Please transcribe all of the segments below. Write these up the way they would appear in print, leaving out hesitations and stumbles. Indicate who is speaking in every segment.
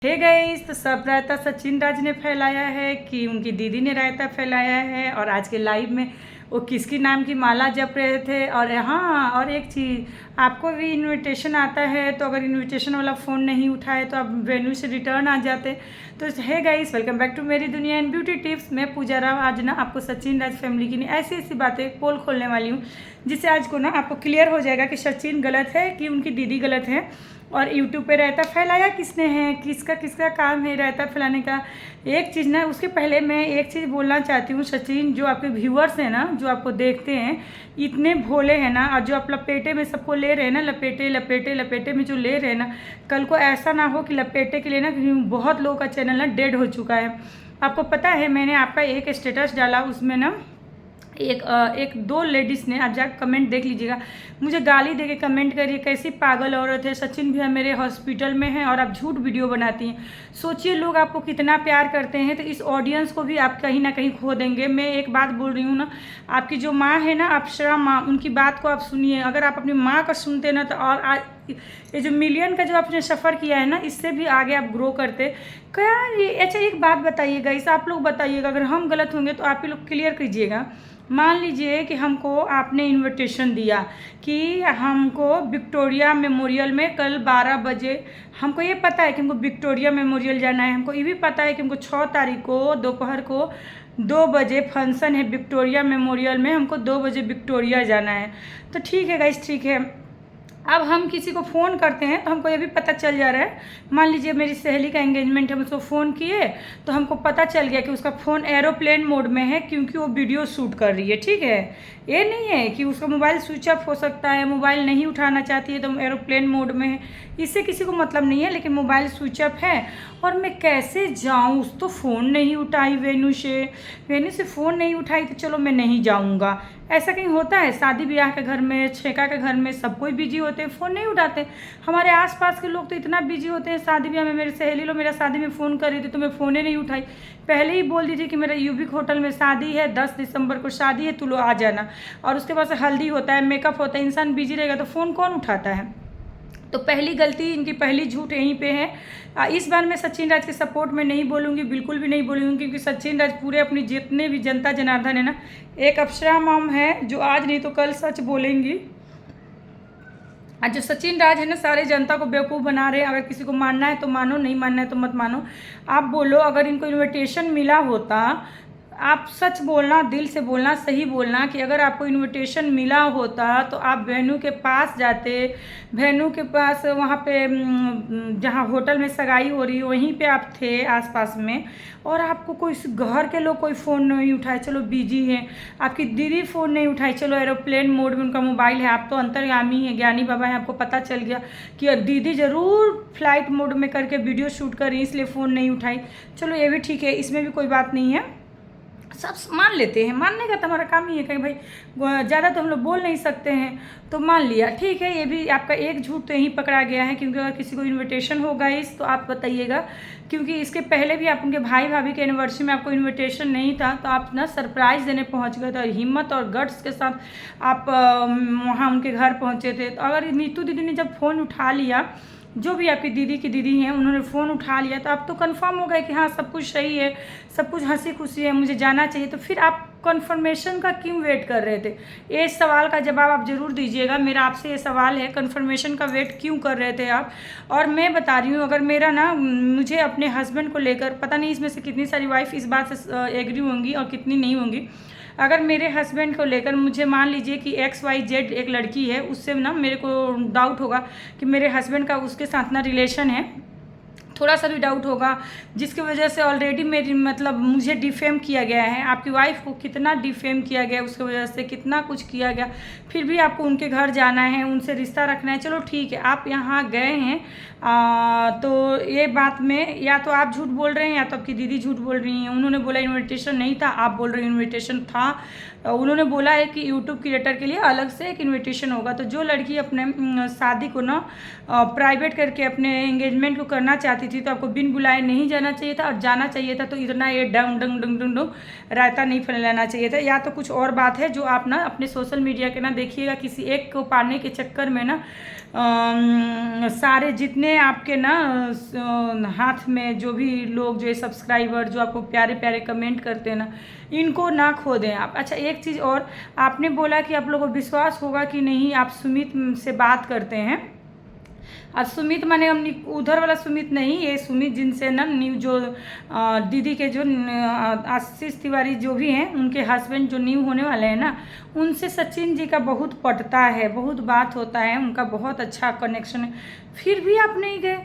Speaker 1: Hey guys, तो सब रायता सचिन राज ने फैलाया है कि उनकी दीदी ने रायता फैलाया है। और आज के लाइव में वो किसकी नाम की माला जप रहे थे। और हाँ, और एक चीज़, आपको भी इनविटेशन आता है तो अगर इनविटेशन वाला फ़ोन नहीं उठाए तो आप वेन्यू से रिटर्न आ जाते। तो hey guys, welcome back to मेरी दुनिया एंड ब्यूटी टिप्स। मैं पूजा राव आज ना आपको सचिन राज फैमिली की ऐसी ऐसी बातें पोल खोलने वाली हूँ जिससे आज को ना आपको क्लियर हो जाएगा कि सचिन गलत है कि उनकी दीदी गलत है। और यूट्यूब पे रायता फैलाया किसने है, किसका किसका काम है रायता फैलाने का। एक चीज़ ना, उसके पहले मैं एक चीज़ बोलना चाहती हूँ। सचिन, जो आपके व्यूअर्स हैं ना, जो आपको देखते हैं, इतने भोले हैं ना, और जो आप लपेटे में सबको ले रहे हैं ना, लपेटे लपेटे लपेटे में जो ले रहे हैं ना, कल को ऐसा ना हो कि लपेटे के लिए ना बहुत लोगों का चैनल ना डेड हो चुका है। आपको पता है, मैंने आपका एक स्टेटस डाला, उसमें ना एक दो लेडीज़ ने, आप जाकर कमेंट देख लीजिएगा, मुझे गाली देके कमेंट करिए कैसी पागल औरत है, सचिन भैया मेरे हॉस्पिटल में हैं और आप झूठ वीडियो बनाती हैं। सोचिए लोग आपको कितना प्यार करते हैं, तो इस ऑडियंस को भी आप कहीं ना कहीं खो देंगे। मैं एक बात बोल रही हूँ ना, आपकी जो माँ है ना, अप्सरा माँ, उनकी बात को आप सुनिए। अगर आप अपनी माँ का सुनते ना, तो और आज ये जो मिलियन का जो आपने सफ़र किया है ना, इससे भी आगे आप ग्रो करते। क्या ये, अच्छा एक बात बताइएगा, इस आप लोग बताइएगा, अगर हम गलत होंगे तो आप ही लोग क्लियर कीजिएगा। मान लीजिए कि हमको आपने इनविटेशन दिया कि हमको विक्टोरिया मेमोरियल में कल 12 बजे, हमको ये पता है कि हमको विक्टोरिया मेमोरियल जाना है, हमको ये भी पता है कि हमको 6 तारीख को दोपहर को 2 बजे फंक्शन है विक्टोरिया मेमोरियल में, हमको 2 बजे विक्टोरिया जाना है। तो ठीक है गाइस, ठीक है। अब हम किसी को फ़ोन करते हैं तो हमको ये भी पता चल जा रहा है, मान लीजिए मेरी सहेली का एंगेजमेंट है, हम उसको फ़ोन किए तो हमको पता चल गया कि उसका फ़ोन एरोप्लेन मोड में है क्योंकि वो वीडियो शूट कर रही है। ठीक है, ये नहीं है कि उसका मोबाइल स्विच ऑफ हो सकता है, मोबाइल नहीं उठाना चाहती है तो एरोप्लेन मोड में है, इससे किसी को मतलब नहीं है, लेकिन मोबाइल स्विच ऑफ है। और मैं कैसे जाऊँ, उस तो फ़ोन नहीं उठाई, वेन्यू से फ़ोन नहीं उठाई, तो चलो मैं नहीं जाऊँगा। ऐसा कहीं होता है? शादी ब्याह के घर में, छेका के घर में सब कोई बिजी होते हैं, फ़ोन नहीं उठाते। हमारे आसपास के लोग तो इतना बिजी होते हैं शादी ब्याह में। मेरी सहेली लोग मेरा शादी में फ़ोन कर रही थी तो मैं फ़ोने नहीं उठाई, पहले ही बोल दी थी कि मेरा यूबिक होटल में शादी है, 10 दिसंबर को शादी है, तू लोग आ जाना। और उसके बाद से हल्दी होता है, मेकअप होता है, इंसान बिजी रहेगा तो फ़ोन कौन उठाता है। तो पहली गलती इनकी, पहली झूठ यहीं पे है। इस बार मैं सचिन राज के सपोर्ट में नहीं बोलूँगी, बिल्कुल भी नहीं बोलूँगी, क्योंकि सचिन राज पूरे अपनी जितने भी जनता जनार्दन है ना, एक अप्सरा मॉम है जो आज नहीं तो कल सच बोलेंगी। आज जो सचिन राज है ना, सारे जनता को बेवकूफ़ बना रहे हैं। अगर किसी को मानना है तो मानो, नहीं मानना है तो मत मानो। आप बोलो, अगर इनको इन्विटेशन मिला होता, आप सच बोलना, दिल से बोलना, सही बोलना कि अगर आपको इनविटेशन मिला होता तो आप वेन्यू के पास जाते, वेन्यू के पास वहाँ पे जहाँ होटल में सगाई हो रही वहीं पे आप थे आसपास में, और आपको कोई घर के लोग कोई फ़ोन नहीं उठाए, चलो बिजी हैं, आपकी दीदी फ़ोन नहीं उठाई, चलो एरोप्लेन मोड में उनका मोबाइल है, आप तो अंतर्यामी हैं, ज्ञानी बाबा हैं, आपको पता चल गया कि दीदी ज़रूर फ्लाइट मोड में करके वीडियो शूट कर रही, इसलिए फ़ोन नहीं उठाई। चलो ये भी ठीक है, इसमें भी कोई बात नहीं है, सब मान लेते हैं। मानने का तो हमारा काम ही है, कहीं भाई ज़्यादा तो हम लोग बोल नहीं सकते हैं, तो मान लिया, ठीक है। ये भी आपका एक झूठ तो यहीं पकड़ा गया है, क्योंकि अगर किसी को इनविटेशन होगा इस तो आप बताइएगा, क्योंकि इसके पहले भी आप उनके भाई भाभी के एनिवर्सरी में आपको इनविटेशन नहीं था तो आप ना सरप्राइज़ देने पहुंच गए थे, और हिम्मत और गट्स के साथ आप वहाँ उनके घर पहुँचे थे। तो अगर नीतू दीदी ने जब फ़ोन उठा लिया, जो भी आपकी दीदी की दीदी हैं, उन्होंने फ़ोन उठा लिया, तो आप तो कंफर्म हो गए कि हाँ सब कुछ सही है, सब कुछ हंसी खुशी है, मुझे जाना चाहिए। तो फिर आप कंफर्मेशन का क्यों वेट कर रहे थे? ये सवाल का जवाब आप ज़रूर दीजिएगा। मेरा आपसे ये सवाल है, कंफर्मेशन का वेट क्यों कर रहे थे आप? और मैं बता रही हूँ, अगर मेरा ना, मुझे अपने हस्बैंड को लेकर पता नहीं इसमें से कितनी सारी वाइफ इस बात से एग्री होंगी और कितनी नहीं होंगी। अगर मेरे हस्बैंड को लेकर, मुझे मान लीजिए कि XYZ एक लड़की है, उससे ना मेरे को डाउट होगा कि मेरे हस्बैंड का उसके साथ ना रिलेशन है, थोड़ा सा भी डाउट होगा, जिसकी वजह से ऑलरेडी मेरी मतलब मुझे डिफेम किया गया है। आपकी वाइफ को कितना डिफेम किया गया, उसकी वजह से कितना कुछ किया गया, फिर भी आपको उनके घर जाना है, उनसे रिश्ता रखना है। चलो ठीक है, आप यहाँ गए हैं, तो ये बात में या तो आप झूठ बोल रहे हैं या तो आपकी दीदी झूठ बोल रही हैं। उन्होंने बोला इन्विटेशन नहीं था, आप बोल रहे हैं इन्विटेशन था। उन्होंने बोला है कि यूट्यूब क्रिएटर के लिए अलग से एक इन्विटेशन होगा। तो जो लड़की अपने शादी को ना प्राइवेट करके अपने एंगेजमेंट को करना चाहती थी, तो आपको बिन बुलाए नहीं जाना चाहिए था, और जाना चाहिए था तो इतना ये डंग डंग डंग डंग डंग रायता नहीं फैलाना चाहिए था। या तो कुछ और बात है जो आप ना अपने सोशल मीडिया के ना देखिएगा, किसी एक को पाने के चक्कर में ना सारे जितने आपके ना हाथ में जो भी लोग जो है सब्सक्राइबर जो आपको प्यारे प्यारे कमेंट करते हैं ना, इनको ना खो दें आप। अच्छा एक चीज़ और, आपने बोला कि आप लोगों को विश्वास होगा कि नहीं, आप सुमित से बात करते हैं। और सुमित माने हम उधर वाला सुमित नहीं, ये सुमित जिनसे ना न्यू जो दीदी के जो आशीष तिवारी जो भी हैं, उनके हस्बैंड जो न्यू होने वाले हैं ना, उनसे सचिन जी का बहुत पटता है, बहुत बात होता है, उनका बहुत अच्छा कनेक्शन है। फिर भी आप नहीं गए,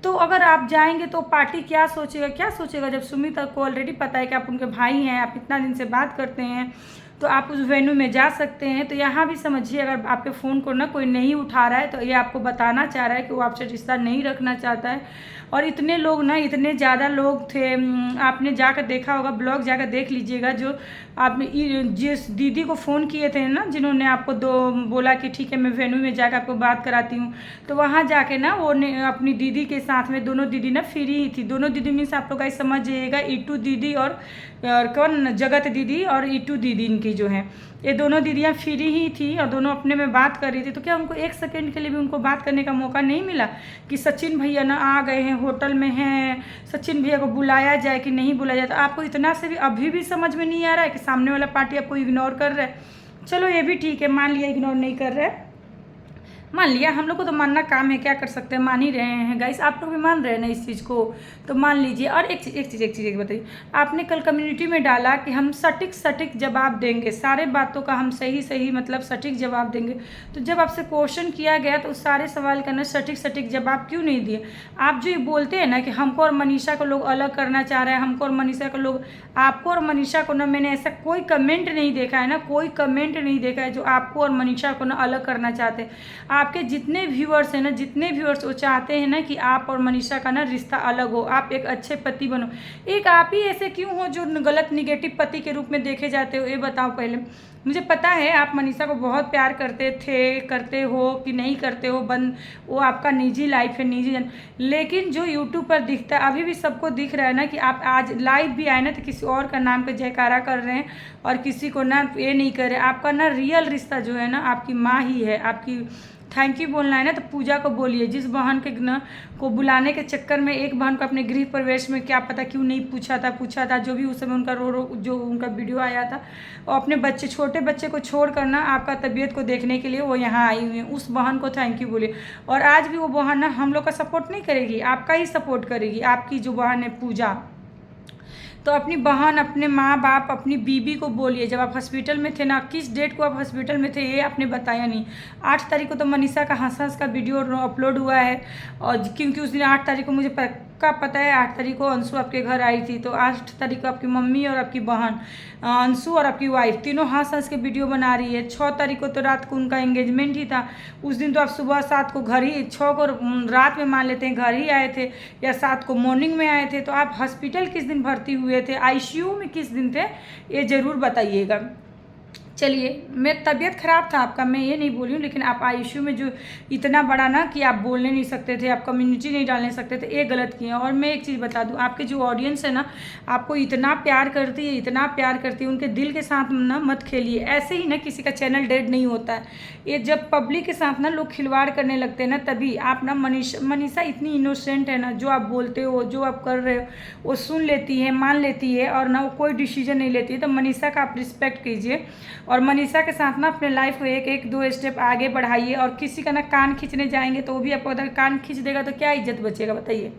Speaker 1: तो अगर आप जाएंगे तो पार्टी क्या सोचेगा, क्या सोचेगा, जब सुमित को ऑलरेडी पता है कि आप उनके भाई हैं, आप इतना दिन से बात करते हैं, तो आप उस वेन्यू में जा सकते हैं। तो यहाँ भी समझिए, अगर आपके फ़ोन को ना कोई नहीं उठा रहा है तो ये आपको बताना चाह रहा है कि वो आपसे रिश्ता नहीं रखना चाहता है। और इतने लोग ना, इतने ज़्यादा लोग थे, आपने जाकर देखा होगा, ब्लॉग जाकर देख लीजिएगा, जो आपने जिस दीदी को फ़ोन किए थे ना, जिन्होंने आपको बोला कि ठीक है मैं वेन्यू में जाकर आपको बात कराती हूँ, तो वहाँ जाके ना वो ने अपनी दीदी के साथ में, दोनों दीदी ना फ्री ही थी। दोनों दीदी मीन्स आप लोग गाइस समझ जाइएगा, ईटू दीदी और कौन, जगत दीदी और ईटू दीदी इनकी जो है, ये दोनों दीदियाँ फ्री ही थी और दोनों अपने में बात कर रही थी। तो क्या उनको एक सेकंड के लिए भी उनको बात करने का मौका नहीं मिला कि सचिन भैया ना आ गए हैं, होटल में हैं, सचिन भैया को बुलाया जाए कि नहीं बुलाया जाए? तो आपको इतना से भी अभी भी समझ में नहीं आ रहा है कि सामने वाला पार्टी आपको इग्नोर कर रहा है? चलो ये भी ठीक है, मान लिया इग्नोर नहीं कर रहा है, मान लिया, हम लोग को तो मानना काम है, क्या कर सकते हैं, मान ही रहे हैं गाइस, आप लोग भी मान रहे हैं ना इस चीज़ को, तो मान लीजिए। और एक चीज़ बताइए, आपने कल कम्युनिटी में डाला कि हम सटीक जवाब देंगे, सारे बातों का हम सही मतलब सटीक जवाब देंगे। तो जब आपसे क्वेश्चन किया गया तो उस सारे सवाल का ना सटीक जवाब क्यों नहीं दिए? आप जो ये बोलते हैं ना कि हमको और मनीषा को लोग अलग करना चाह रहे हैं, हमको और मनीषा को लोग, आपको और मनीषा को ना, मैंने ऐसा कोई कमेंट नहीं देखा है ना, कोई कमेंट नहीं देखा है जो आपको और मनीषा को ना अलग करना चाहते हैं। आपके जितने व्यूअर्स हैं ना, जितने व्यूअर्स वो चाहते हैं ना कि आप और मनीषा का ना रिश्ता अलग हो, आप एक अच्छे पति बनो। एक आप ही ऐसे क्यों हो जो गलत निगेटिव पति के रूप में देखे जाते हो? ये बताओ पहले। मुझे पता है आप मनीषा को बहुत प्यार करते थे, करते हो कि नहीं करते हो, वो आपका निजी लाइफ है, निजी लेकिन जो यूट्यूब पर दिखता है, अभी भी सबको दिख रहा है ना कि आप आज लाइव भी आए ना तो किसी और का नाम पे जयकारा कर रहे हैं और किसी को ना ये नहीं कर रहे। आपका ना रियल रिश्ता जो है ना आपकी माँ ही है। आपकी थैंक यू बोलना है ना तो पूजा को बोलिए। जिस बहन के ना को बुलाने के चक्कर में एक बहन को अपने गृह प्रवेश में क्या पता क्यों नहीं पूछा था, जो भी उस समय उनका रो जो उनका वीडियो आया था, और अपने बच्चे, छोटे बच्चे को छोड़ करना आपका तबीयत को देखने के लिए वो यहाँ आई हुई है, उस बहन को थैंक यू बोलिए। और आज भी वो बहन ना हम लोग का सपोर्ट नहीं करेगी, आपका ही सपोर्ट करेगी। आपकी जो बहन है पूजा, तो अपनी बहन, अपने माँ बाप, अपनी बीबी को बोलिए। जब आप हॉस्पिटल में थे ना, किस डेट को आप हॉस्पिटल में थे ये आपने बताया नहीं। 8 तारीख को तो मनीषा का हंस का वीडियो अपलोड हुआ है, और क्योंकि उस दिन 8 तारीख को मुझे पक्का पता है 8 तारीख को अंशु आपके घर आई थी, तो 8 तारीख को आपकी मम्मी और आपकी बहन अंशु और आपकी वाइफ तीनों हंस के वीडियो बना रही है। 6 तारीख को तो रात को उनका एंगेजमेंट ही था, उस दिन तो आप सुबह 7 को घर ही, 6 को रात में मान लेते हैं घर ही आए थे, या 7 को मॉर्निंग में आए थे। तो आप हॉस्पिटल किस दिन भर्ती हुए थे, आईसीयू में किस दिन थे, ये ज़रूर बताइएगा। चलिए, मैं तबीयत ख़राब था आपका, मैं ये नहीं बोली हूँ, लेकिन आप आईसीयू में जो इतना बड़ा ना कि आप बोलने नहीं सकते थे, आप कम्युनिटी नहीं डालने सकते थे, ये गलत किया। और मैं एक चीज़ बता दूँ, आपके जो ऑडियंस है ना आपको इतना प्यार करती है, इतना प्यार करती है, उनके दिल के साथ ना मत खेलिए। ऐसे ही ना किसी का चैनल डेड नहीं होता है, ये जब पब्लिक के साथ ना लोग खिलवाड़ करने लगते हैं ना, तभी आप ना मनीषा इतनी इनोसेंट है ना, जो आप बोलते हो, जो आप कर रहे हो वो सुन लेती है, मान लेती है, और ना वो कोई डिसीजन नहीं लेती है। तो मनीषा का आप रिस्पेक्ट कीजिए और मनीषा के साथ ना अपने लाइफ को एक दो स्टेप आगे बढ़ाइए। और किसी का ना कान खींचने जाएंगे तो वो भी आपको अगर कान खींच देगा तो क्या इज्जत बचेगा बताइए?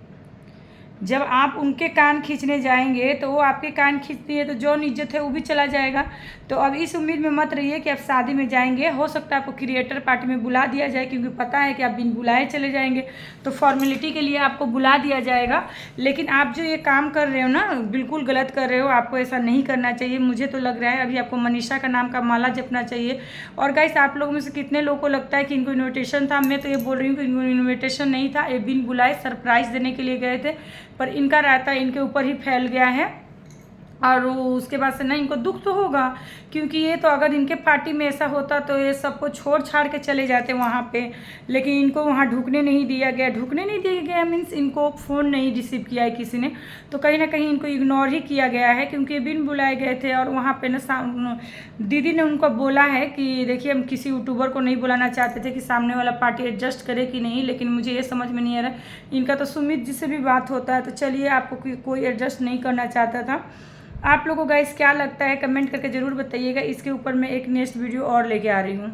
Speaker 1: जब आप उनके कान खींचने जाएंगे तो वो आपके कान खींचती है, तो जो इज्जत है वो भी चला जाएगा। तो अब इस उम्मीद में मत रहिए कि आप शादी में जाएंगे, हो सकता है आपको क्रिएटर पार्टी में बुला दिया जाए, क्योंकि पता है कि आप बिन बुलाए चले जाएंगे, तो फॉर्मेलिटी के लिए आपको बुला दिया जाएगा। लेकिन आप जो ये काम कर रहे हो ना बिल्कुल गलत कर रहे हो, आपको ऐसा नहीं करना चाहिए। मुझे तो लग रहा है अभी आपको मनीषा का नाम का माला जपना चाहिए। और गाइस, आप लोगों में से कितने लोगों को लगता है कि इनको इन्विटेशन था? मैं तो ये बोल रही हूँ कि इनको इन्विटेशन नहीं था, ये बिन बुलाए सरप्राइज़ देने के लिए गए थे, पर इनका रायता इनके ऊपर ही फैल गया है। और उसके बाद से ना इनको दुख तो होगा, क्योंकि ये तो अगर इनके पार्टी में ऐसा होता तो ये सबको छोड़ छाड़ के चले जाते वहाँ पे, लेकिन इनको वहाँ ढुकने नहीं दिया गया। ढुकने नहीं दिया गया मीन्स इनको फ़ोन नहीं रिसीव किया है किसी ने, तो कहीं ना कहीं इनको इग्नोर ही किया गया है, क्योंकि बिन बुलाए गए थे। और वहाँ पे ना दीदी ने उनको बोला है कि देखिए हम किसी यूट्यूबर को नहीं बुलाना चाहते थे कि सामने वाला पार्टी एडजस्ट करे कि नहीं, लेकिन मुझे ये समझ में नहीं आ रहा। इनका तो सुमित जी से भी बात होता है, तो चलिए आपको कोई एडजस्ट नहीं करना चाहता था। आप लोगों को गाइस क्या लगता है कमेंट करके ज़रूर बताइएगा। इसके ऊपर मैं एक नेक्स्ट वीडियो और लेके आ रही हूँ।